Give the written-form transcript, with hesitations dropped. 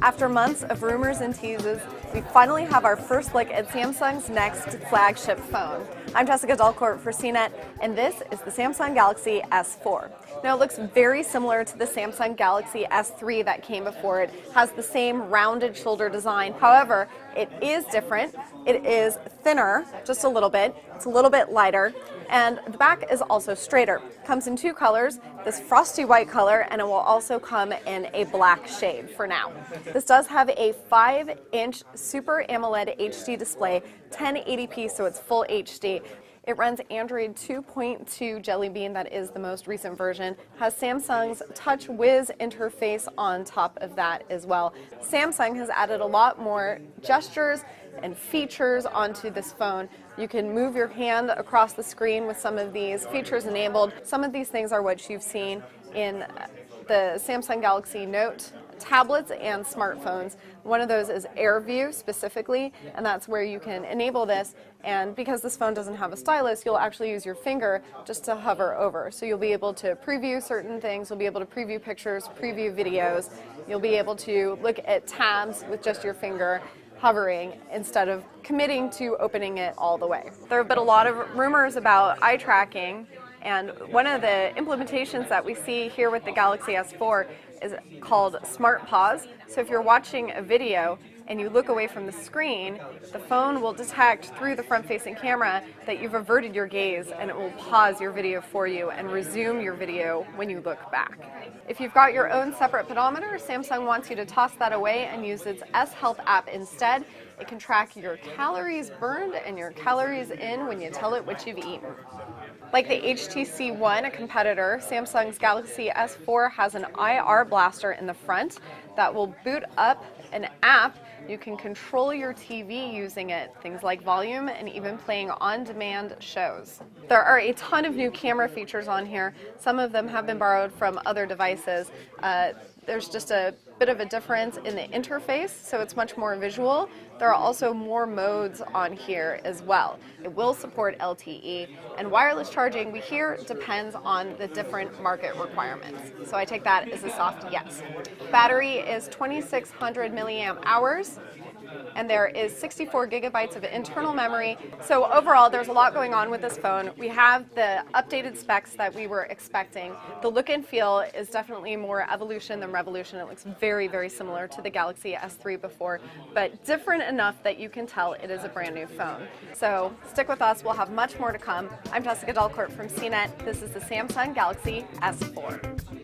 After months of rumors and teases, we finally have our first look at Samsung's next flagship phone. I'm Jessica Dalcourt for CNET, and this is the Samsung Galaxy S4. Now, it looks very similar to the Samsung Galaxy S3 that came before it. It has the same rounded shoulder design. However, it is different. It is thinner, just a little bit. It's a little bit lighter, and the back is also straighter. Comes in two colors, this frosty white color, and it will also come in a black shade for now. This does have a 5-inch Super AMOLED HD display, 1080p, so it's full HD. It runs Android 2.2 Jelly Bean, that is the most recent version. Has Samsung's Touch Wiz interface on top of that as well. Samsung has added a lot more gestures and features onto this phone. You can move your hand across the screen with some of these features enabled. Some of these things are what you've seen in the Samsung Galaxy Note tablets and smartphones. One of those is Air View specifically, and that's where you can enable this. And because this phone doesn't have a stylus, you'll actually use your finger just to hover over. So you'll be able to preview certain things, you'll be able to preview pictures, preview videos, you'll be able to look at tabs with just your finger hovering instead of committing to opening it all the way. There have been a lot of rumors about eye tracking, and one of the implementations that we see here with the Galaxy S4 is called Smart Pause. So if you're watching a video and you look away from the screen, the phone will detect through the front-facing camera that you've averted your gaze, and it will pause your video for you and resume your video when you look back. If you've got your own separate pedometer, Samsung wants you to toss that away and use its S Health app instead. It can track your calories burned and your calories in when you tell it what you've eaten. Like the HTC One, a competitor, Samsung's Galaxy S4 has an IR blaster in the front that will boot up an app. You can control your TV using it, things like volume and even playing on-demand shows. There are a ton of new camera features on here. Some of them have been borrowed from other devices. There's just a bit of a difference in the interface, so it's much more visual. There are also more modes on here as well. It will support LTE, and wireless charging, we hear, depends on the different market requirements. So I take that as a soft yes. Battery is 2,600 milliamp hours. And there is 64 gigabytes of internal memory. So overall, there's a lot going on with this phone. We have the updated specs that we were expecting. The look and feel is definitely more evolution than revolution. It looks very, very similar to the Galaxy S3 before, but different enough that you can tell it is a brand new phone. So stick with us, we'll have much more to come. I'm Jessica Dalcourt from CNET. This is the Samsung Galaxy S4.